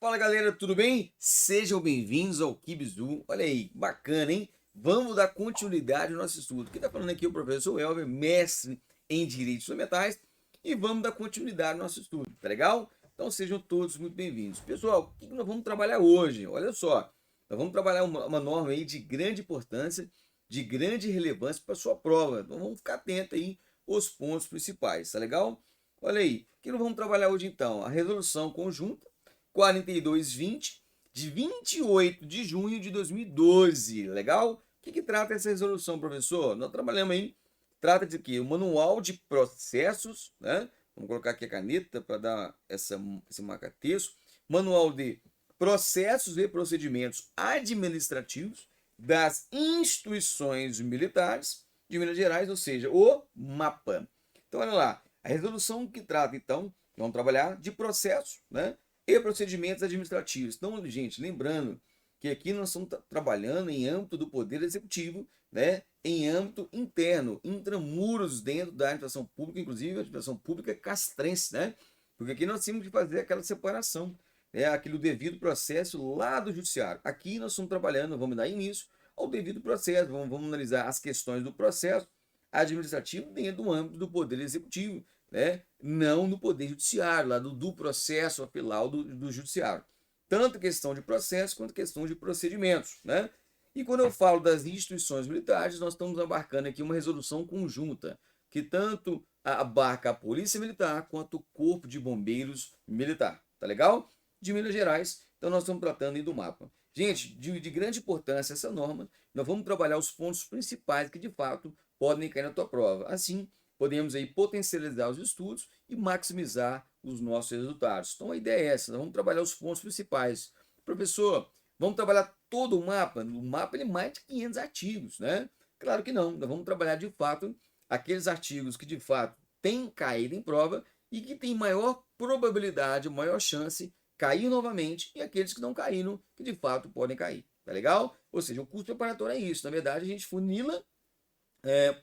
Fala galera, tudo bem? Sejam bem-vindos ao Kibzu. Olha aí, bacana, hein? Vamos dar continuidade ao nosso estudo. Quem está falando aqui é o professor Elber, mestre em Direitos Fundamentais, e vamos dar continuidade ao nosso estudo, tá legal? Então sejam todos muito bem-vindos. Pessoal, o que nós vamos trabalhar hoje? Olha só, nós vamos trabalhar uma norma aí de grande importância, de grande relevância para a sua prova. Então vamos ficar atento aí aos pontos principais, tá legal? Olha aí, o que nós vamos trabalhar hoje então? A resolução conjunta 4220, de 28 de junho de 2012. Legal? O que trata essa resolução, professor? Nós trabalhamos aí, trata de quê? O manual de processos, né? Vamos colocar aqui a caneta para dar esse marca-texto. Manual de processos e procedimentos administrativos das instituições militares de Minas Gerais, ou seja, o MAPA. Então, olha lá, a resolução que trata, então, vamos trabalhar de processos, né? E procedimentos administrativos. Então, gente, lembrando que aqui nós estamos trabalhando em âmbito do Poder Executivo, né? Em âmbito interno, intramuros dentro da administração pública, inclusive a administração pública castrense, né? Porque aqui nós temos que fazer aquela separação, né? Aquele devido processo lá do judiciário. Aqui nós estamos trabalhando, vamos dar início ao devido processo, vamos analisar as questões do processo administrativo dentro do âmbito do Poder Executivo, né? Não no Poder Judiciário, lá do processo apelar do Judiciário. Tanto questão de processo quanto questão de procedimentos, né? E quando eu falo das instituições militares, nós estamos abarcando aqui uma resolução conjunta, que tanto abarca a Polícia Militar quanto o Corpo de Bombeiros Militar, tá legal? De Minas Gerais, então nós estamos tratando aí do mapa. Gente, de grande importância essa norma, nós vamos trabalhar os pontos principais que de fato podem cair na tua prova. Assim, podemos aí potencializar os estudos e maximizar os nossos resultados. Então a ideia é essa, nós vamos trabalhar os pontos principais. Professor, vamos trabalhar todo o mapa? O mapa ele é mais de 500 artigos, né? Claro que não, nós vamos trabalhar de fato aqueles artigos que de fato têm caído em prova e que têm maior probabilidade, maior chance cair novamente, e aqueles que não caíram, que de fato podem cair. Tá legal? Ou seja, o curso preparatório é isso. Na verdade, a gente funila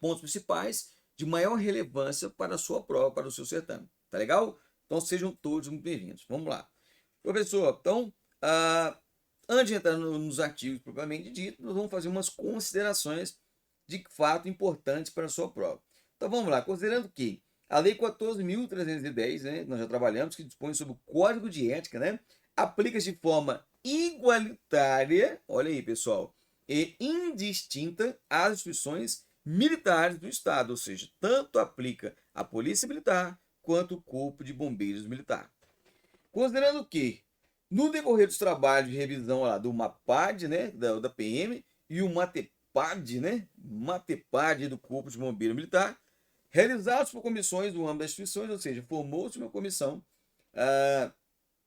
pontos principais de maior relevância para a sua prova, para o seu certame. Tá legal? Então sejam todos muito bem-vindos. Vamos lá. Professor, então, antes de entrar nos artigos propriamente dito, nós vamos fazer umas considerações de fato importantes para a sua prova. Então vamos lá, considerando que a Lei 14.310, né, nós já trabalhamos, que dispõe sobre o Código de Ética, né, aplica-se de forma igualitária, olha aí pessoal, e indistinta às instituições militares do Estado, ou seja, tanto aplica a Polícia Militar quanto o Corpo de Bombeiros Militar. Considerando que, no decorrer dos trabalhos de revisão lá, do MAPAD, né, da PM, e o MATEPAD, né, MATEPAD do Corpo de Bombeiro Militar, realizados por comissões no âmbito das instituições, ou seja, formou-se uma comissão,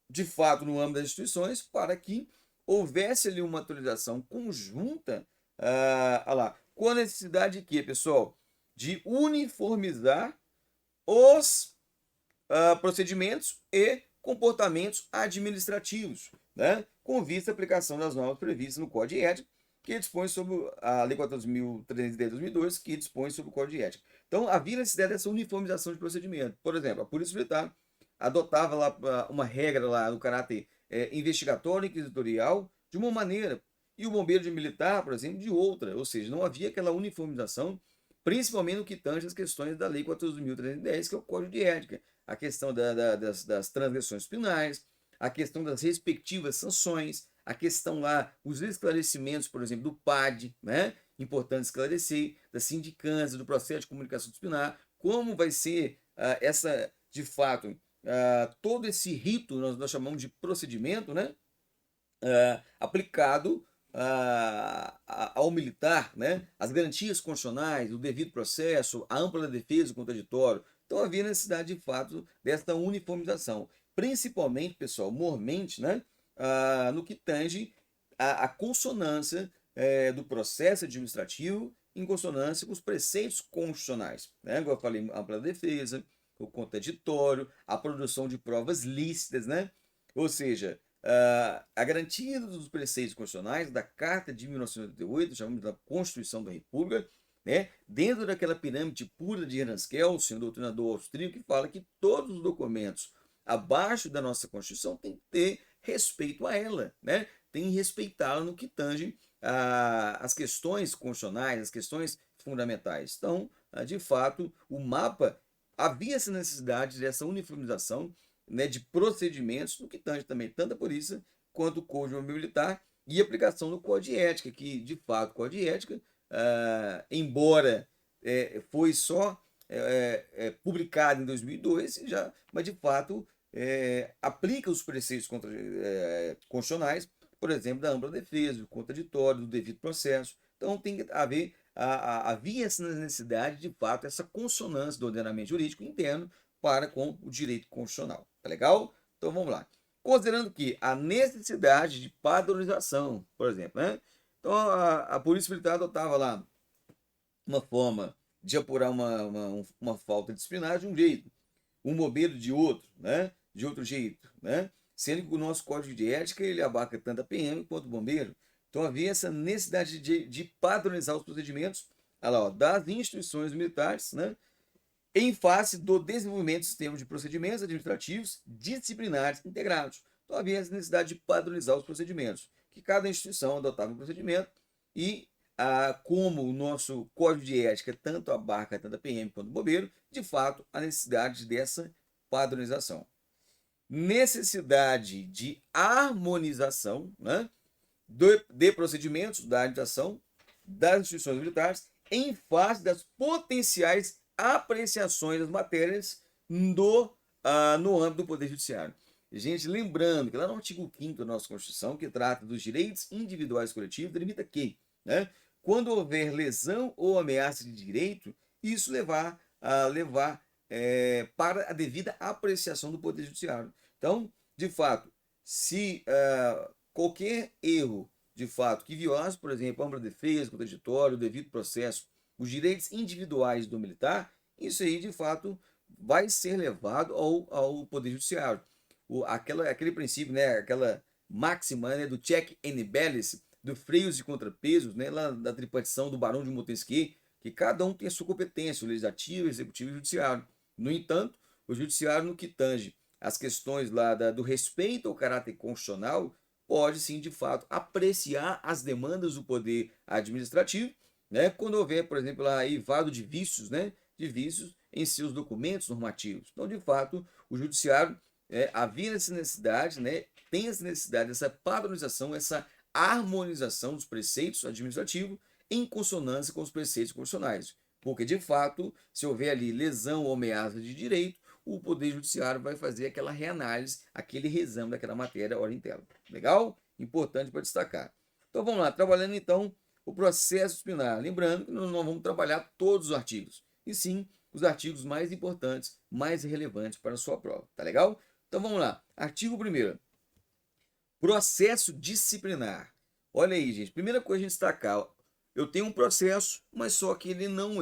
de fato, no âmbito das instituições, para que houvesse ali uma atualização conjunta, lá, com a necessidade de quê, pessoal? De uniformizar os procedimentos e comportamentos administrativos, né? Com vista à aplicação das normas previstas no Código de Ética, que dispõe sobre a Lei 14.310 de 2002, que dispõe sobre o Código de Ética. Então, havia necessidade dessa uniformização de procedimento. Por exemplo, a Polícia Militar adotava lá uma regra lá no caráter investigatório e inquisitorial de uma maneira, e o bombeiro de militar, por exemplo, de outra. Ou seja, não havia aquela uniformização, principalmente no que tange as questões da Lei 14.310, que é o Código de Ética, a questão das transgressões penais, a questão das respectivas sanções, a questão lá, os esclarecimentos, por exemplo, do PAD, né? Importante esclarecer, das sindicâncias, do processo de comunicação disciplinar, como vai ser essa, de fato, todo esse rito, nós chamamos de procedimento, né? Aplicado ao militar, né? As garantias constitucionais, o devido processo, a ampla defesa, o contraditório. Então havia necessidade, de fato, dessa uniformização. Principalmente, pessoal, mormente, né? No que tange a consonância do processo administrativo em consonância com os preceitos constitucionais. Né? Como eu falei, ampla defesa, o contraditório, a produção de provas lícitas, né? Ou seja, a garantia dos preceitos constitucionais da Carta de 1988, chamamos da Constituição da República, né? Dentro daquela pirâmide pura de Ranskel, o senhor doutrinador austríaco, que fala que todos os documentos abaixo da nossa Constituição têm que ter respeito a ela, né? Tem que respeitá-la no que tange as questões constitucionais, as questões fundamentais. Então, de fato, o mapa havia essa necessidade dessa uniformização, né, de procedimentos no que tange também tanto a polícia quanto o Código Militar e aplicação do Código de Ética, que de fato o Código de Ética, embora foi só publicado em 2002, já, mas de fato aplica os preceitos constitucionais, por exemplo, da ampla defesa, do contraditório, do devido processo. Então tem que haver, havia essa necessidade, de fato, essa consonância do ordenamento jurídico interno para com o direito constitucional. Tá legal? Então vamos lá. Considerando que a necessidade de padronização, por exemplo, né? Então a Polícia Militar adotava lá uma forma de apurar uma falta disciplinar de um jeito, um bombeiro de outro, né? De outro jeito, né? Sendo que o nosso código de ética ele abarca tanto a PM quanto o bombeiro. Então havia essa necessidade de padronizar os procedimentos lá, ó, das instituições militares, né? Em face do desenvolvimento de sistemas de procedimentos administrativos disciplinares integrados. Então havia essa necessidade de padronizar os procedimentos, que cada instituição adotava um procedimento e como o nosso código de ética tanto abarca tanto a PM quanto o bombeiro, de fato, a necessidade dessa padronização. Necessidade de harmonização, né, de procedimentos da administração das instituições militares em face das potenciais apreciações das matérias no âmbito do Poder Judiciário. Gente, lembrando que lá no artigo 5º da nossa Constituição, que trata dos direitos individuais e coletivos, delimita que, né, quando houver lesão ou ameaça de direito, isso levar para a devida apreciação do Poder Judiciário. Então, de fato, se qualquer erro, de fato, que violasse, por exemplo, a ampla defesa, o contraditório, o devido processo, os direitos individuais do militar, isso aí, de fato, vai ser levado ao Poder Judiciário. Aquele princípio, né, aquela máxima, né, do check and balance, do freios e contrapesos, né, lá da tripartição do Barão de Montesquieu, que cada um tem a sua competência, o legislativo, o executivo e o judiciário. No entanto, o judiciário, no que tange as questões lá do respeito ao caráter constitucional, pode sim, de fato, apreciar as demandas do poder administrativo, né, quando houver, por exemplo, lá eivado de vícios, né, de vícios em seus documentos normativos. Então, de fato, o judiciário havia essa necessidade, né, tem essa necessidade dessa padronização, essa harmonização dos preceitos administrativos em consonância com os preceitos constitucionais. Porque, de fato, se houver ali lesão ou ameaça de direito, o Poder Judiciário vai fazer aquela reanálise, aquele reexame daquela matéria hora interna. Legal? Importante para destacar. Então vamos lá, trabalhando então o processo disciplinar. Lembrando que nós não vamos trabalhar todos os artigos, e sim os artigos mais importantes, mais relevantes para a sua prova. Tá legal? Então vamos lá. Artigo 1º. Processo disciplinar. Olha aí, gente. Primeira coisa a gente destacar. Eu tenho um processo, mas só que ele não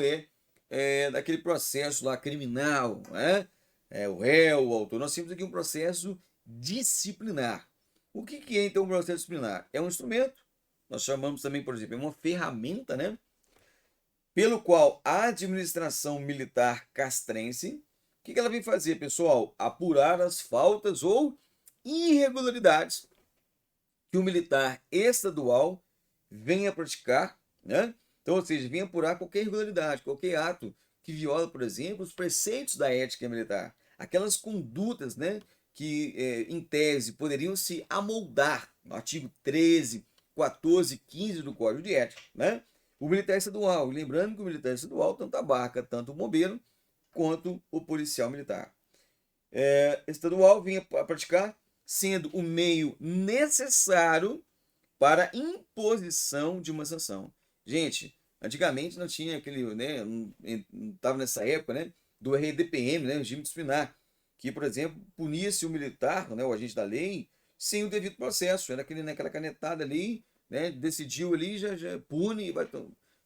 daquele processo lá criminal, né? O réu, o autor. Nós temos aqui um processo disciplinar. O que é então um processo disciplinar? É um instrumento, nós chamamos também, por exemplo, é uma ferramenta, né? Pelo qual a administração militar castrense, o que ela vem fazer, pessoal? Apurar as faltas ou irregularidades que o militar estadual venha praticar, né? Então, ou seja, venha apurar qualquer irregularidade, qualquer ato que viola, por exemplo, os preceitos da ética militar, aquelas condutas, né, que em tese poderiam se amoldar no artigo 13, 14, 15 do Código de Ética, né? O militar estadual, lembrando que o militar estadual tanto abarca tanto o bombeiro quanto o policial militar. Estadual vinha a praticar sendo o meio necessário para a imposição de uma sanção. Gente, antigamente não tinha aquele, né, não estava nessa época, né, do RDPM, né, regime disciplinar, que, por exemplo, punia-se o militar, né, o agente da lei, sem o devido processo. Era aquela canetada ali, né, decidiu ali, já pune,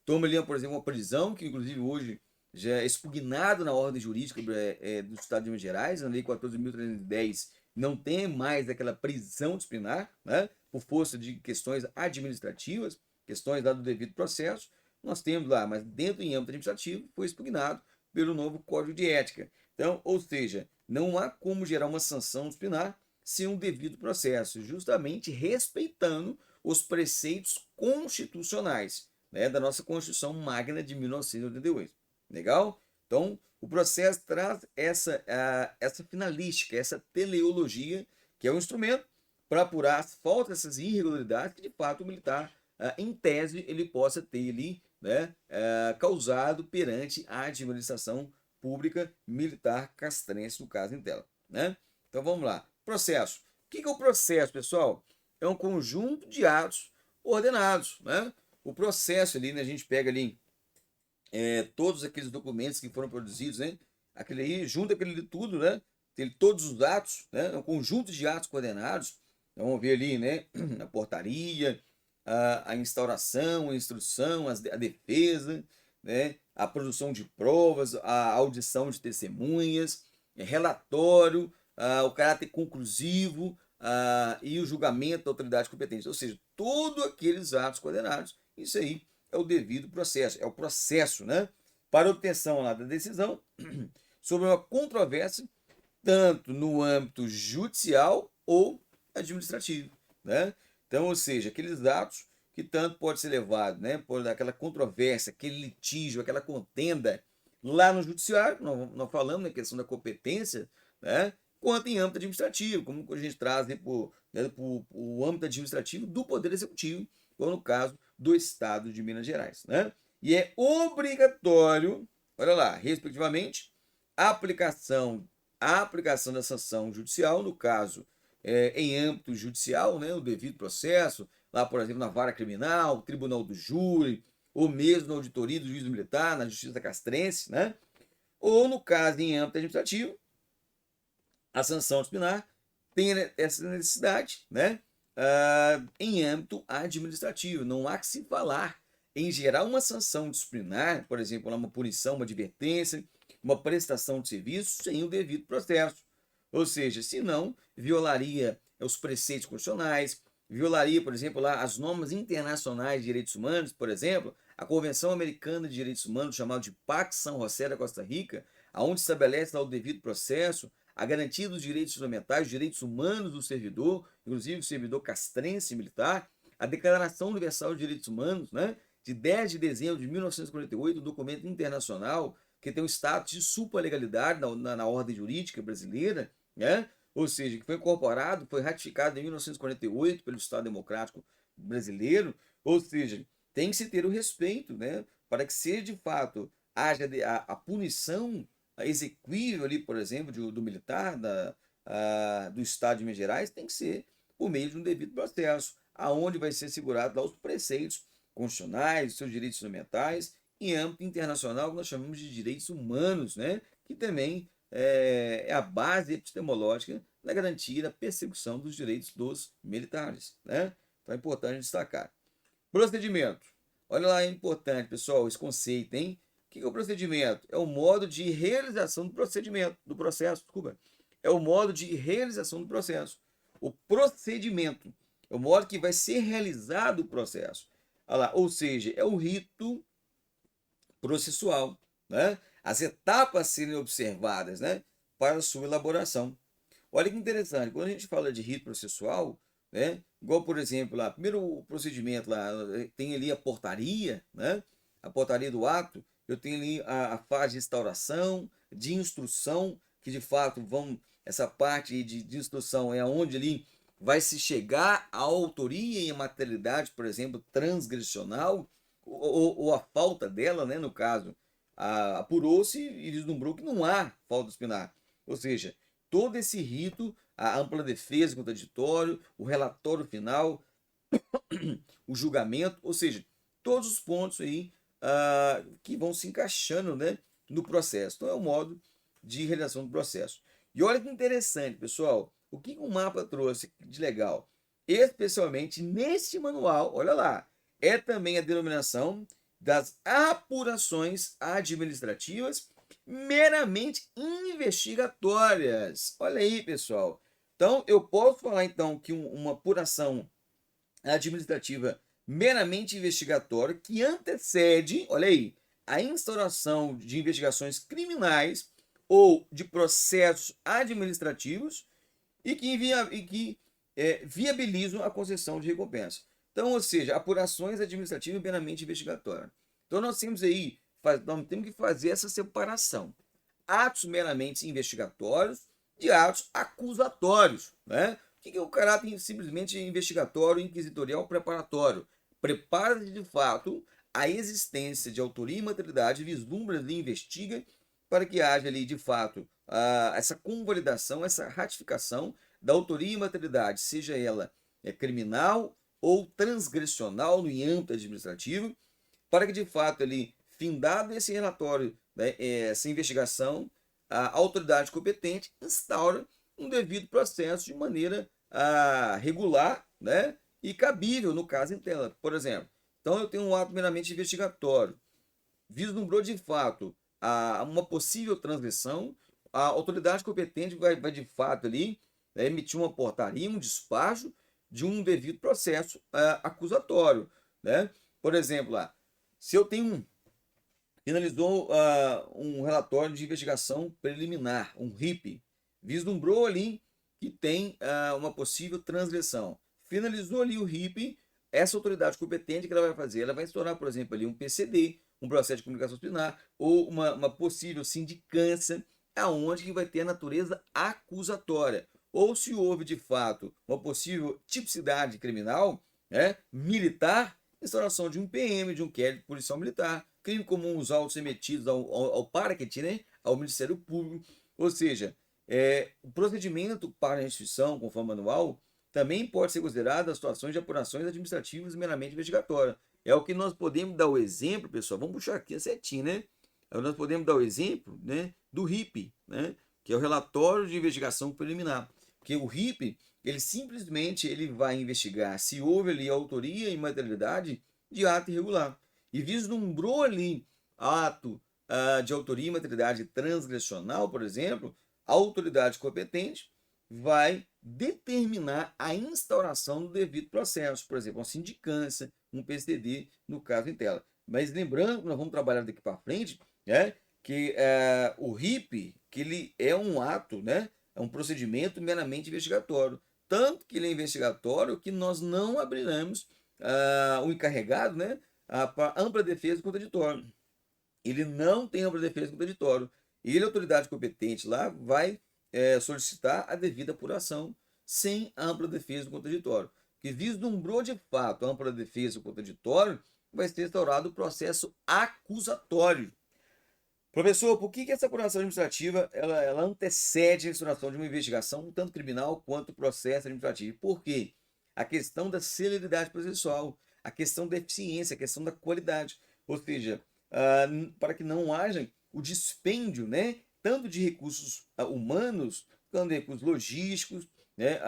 toma ali, por exemplo, uma prisão, que inclusive hoje já é expugnado na ordem jurídica do Estado de Minas Gerais, na Lei 14.310, não tem mais aquela prisão disciplinar, né, por força de questões administrativas, questões lá do devido processo. Nós temos lá, mas dentro em âmbito administrativo, foi expugnado pelo novo Código de Ética. Então, ou seja, não há como gerar uma sanção disciplinar ser um devido processo, justamente respeitando os preceitos constitucionais, né, da nossa Constituição Magna de 1988. Legal? Então, o processo traz essa finalística, essa teleologia, que é um instrumento para apurar as faltas, essas irregularidades que, de fato, o militar, em tese, ele possa ter ali, né, causado perante a administração pública militar castrense, no caso em tela. Né? Então, vamos lá. Processo. O que é o processo, pessoal? É um conjunto de atos ordenados. Né? O processo ali, né, a gente pega ali todos aqueles documentos que foram produzidos, né? Aquele aí, junto aquele de tudo, né? Tem todos os atos, né? Um conjunto de atos coordenados. Então, vamos ver ali, né? A portaria, a instauração, a instrução, a defesa, né? A produção de provas, a audição de testemunhas, relatório, o caráter conclusivo e o julgamento da autoridade competente. Ou seja, todos aqueles atos coordenados, isso aí é o devido processo, é o processo, né? Para obtenção lá da decisão sobre uma controvérsia, tanto no âmbito judicial ou administrativo, né? Então, ou seja, aqueles atos que tanto pode ser levado, né, por aquela controvérsia, aquele litígio, aquela contenda lá no judiciário, nós falamos na questão da competência, né, quanto em âmbito administrativo, como a gente traz para o âmbito administrativo do Poder Executivo, ou no caso do Estado de Minas Gerais. Né? E é obrigatório, olha lá, respectivamente, a aplicação da sanção judicial, no caso, em âmbito judicial, né, o devido processo, lá, por exemplo, na vara criminal, tribunal do júri, ou mesmo na auditoria do juiz militar, na justiça castrense, né? Ou, no caso, em âmbito administrativo, a sanção disciplinar tem essa necessidade, né? Em âmbito administrativo. Não há que se falar em gerar uma sanção disciplinar, por exemplo, uma punição, uma advertência, uma prestação de serviço sem o devido processo. Ou seja, senão violaria os preceitos constitucionais, violaria, por exemplo, lá as normas internacionais de direitos humanos, por exemplo, a Convenção Americana de Direitos Humanos, chamada de Pax São José da Costa Rica, aonde estabelece lá o devido processo, a garantia dos direitos fundamentais, direitos humanos do servidor, inclusive o servidor castrense militar, a Declaração Universal de Direitos Humanos, né, de 10 de dezembro de 1948, um documento internacional que tem um status de supralegalidade na ordem jurídica brasileira, né? Ou seja, que foi incorporado, foi ratificado em 1948 pelo Estado Democrático Brasileiro, ou seja, tem que se ter o respeito, né, para que seja de fato haja a punição exequível ali, por exemplo, do militar do Estado de Minas Gerais, tem que ser por meio de um devido processo, aonde vai ser assegurado lá os preceitos constitucionais, seus direitos fundamentais, em âmbito internacional, que nós chamamos de direitos humanos, né, que também é a base epistemológica da garantia da persecução dos direitos dos militares. Né? Então é importante destacar. Procedimento. Olha lá, é importante, pessoal, esse conceito, hein? O que é o procedimento? É o modo de realização do procedimento, do processo, desculpa. É o modo de realização do processo. O procedimento é o modo que vai ser realizado o processo. Olha lá, ou seja, é o rito processual, né? As etapas a serem observadas, né, para sua elaboração. Olha que interessante, quando a gente fala de rito processual, né, igual por exemplo, lá, primeiro o procedimento lá, tem ali a portaria, né, a portaria do ato, eu tenho ali a fase de instauração, de instrução, que de fato essa parte de instrução é onde ali vai se chegar à autoria e à materialidade, por exemplo, transgressional, ou a falta dela, né, no caso, apurou-se e vislumbrou que não há falta disciplinar. Ou seja, todo esse rito, a ampla defesa, contraditório, o relatório final, o julgamento, ou seja, todos os pontos aí que vão se encaixando, né, no processo. Então é o modo de realização do processo. E olha que interessante, pessoal, o que o mapa trouxe de legal? Especialmente neste manual, olha lá, é também a denominação das apurações administrativas meramente investigatórias. Olha aí, pessoal. Então, eu posso falar então que uma apuração administrativa meramente investigatória que antecede, olha aí, a instauração de investigações criminais ou de processos administrativos e que viabilizam a concessão de recompensa. Então, ou seja, apurações administrativas meramente investigatórias. Então, nós temos que fazer essa separação. Atos meramente investigatórios de atos acusatórios. Né? O que é o caráter simplesmente investigatório, inquisitorial, preparatório? Prepara de fato a existência de autoria e materialidade, vislumbra e investiga para que haja ali de fato essa convalidação, essa ratificação da autoria e materialidade, seja ela criminal ou transgressional no âmbito administrativo, para que de fato ali, findado esse relatório, né, essa investigação, a autoridade competente instaura um devido processo de maneira regular, né, e cabível no caso em tela. Por exemplo, então eu tenho um ato meramente investigatório, vislumbrou de fato uma possível transgressão, a autoridade competente vai de fato ali emitir uma portaria, um despacho de um devido processo acusatório, né? Por exemplo, se eu tenho finalizou um relatório de investigação preliminar, um RIP, vislumbrou ali que tem uma possível transgressão, finalizou ali o RIP, essa autoridade competente que ela vai fazer, ela vai instaurar, por exemplo, ali um PCD, um processo de comunicação disciplinar, ou uma possível sindicância, aonde que vai ter a natureza acusatória. Ou se houve, de fato, uma possível tipicidade criminal, né, militar, instauração de um PM, de um inquérito policial militar, crime comum, os autos emitidos ao parquet, né, ao Ministério Público. Ou seja, o procedimento para a instituição, conforme manual, também pode ser considerado as situações de apurações administrativas meramente investigatórias. É o que nós podemos dar o exemplo, pessoal, vamos puxar aqui a setinha, né? Nós podemos dar o exemplo, né, do RIP, né, que é o relatório de investigação preliminar. Porque o RIP, ele simplesmente vai investigar se houve ali autoria e materialidade de ato irregular. E vislumbrou ali ato de autoria e materialidade transgressional, por exemplo, a autoridade competente vai determinar a instauração do devido processo, por exemplo, uma sindicância, um PCD, no caso em tela. Mas lembrando que nós vamos trabalhar daqui para frente, né, que o RIP, que ele é um ato, né, é um procedimento meramente investigatório. Tanto que ele é investigatório que nós não abriremos o encarregado, né, para ampla defesa do contraditório. Ele não tem ampla defesa do contraditório. Ele, a autoridade competente lá, vai solicitar a devida apuração sem ampla defesa do contraditório. Que vislumbrou de fato a ampla defesa do contraditório, vai ser instaurado o processo acusatório. Professor, por que essa apuração administrativa ela antecede a instauração de uma investigação, tanto criminal quanto processo administrativo? Por quê? A questão da celeridade processual, a questão da eficiência, a questão da qualidade. Ou seja, para que não haja o dispêndio, né, tanto de recursos humanos, quanto de recursos logísticos, né,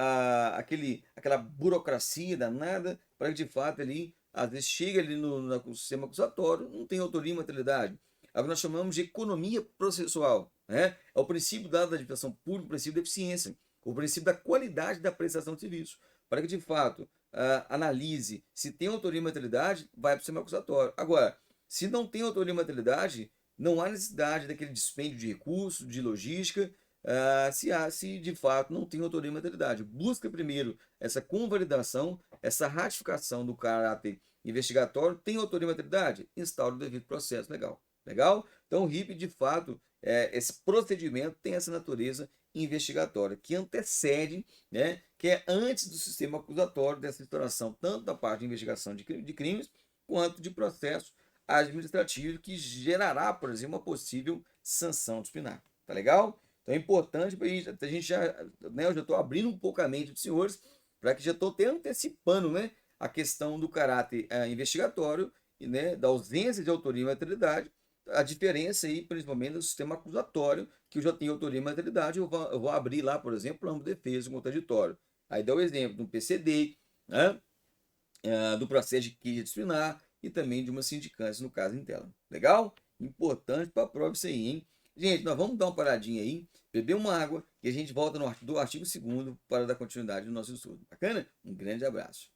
aquela burocracia danada, para que de fato ali, às vezes chega ali no sistema acusatório, não tem autoria e materialidade. É o que nós chamamos de economia processual. Né? É o princípio dado da administração pública, o princípio da eficiência, o princípio da qualidade da prestação de serviço. Para que, de fato, analise se tem autoria e materialidade, vai para o sistema acusatório. Agora, se não tem autoria e materialidade, não há necessidade daquele dispêndio de recursos, de logística, se de fato não tem autoria e materialidade. Busca primeiro essa convalidação, essa ratificação do caráter investigatório. Tem autoria e materialidade? Instaura o devido processo legal. Legal? Então, o RIP, de fato, esse procedimento tem essa natureza investigatória, que antecede, né, que é antes do sistema acusatório dessa instauração, tanto da parte de investigação de crimes, quanto de processo administrativo, que gerará, por exemplo, uma possível sanção disciplinar. Tá legal? Então é importante para a gente já, né, eu já estou abrindo um pouco a mente dos senhores, para que já estou até antecipando, né, a questão do caráter investigatório, e, né, da ausência de autoria e materialidade, a diferença aí, principalmente no sistema acusatório, que eu já tenho autoria e materialidade, eu vou abrir lá, por exemplo, ampla defesa, contraditório. Aí dá o exemplo do PCD, né, do processo de queixa disciplinar e também de uma sindicância, no caso em tela. Legal? Importante para a prova isso aí, hein? Gente, nós vamos dar uma paradinha aí, beber uma água e a gente volta do artigo 2º para dar continuidade no nosso estudo. Bacana? Um grande abraço.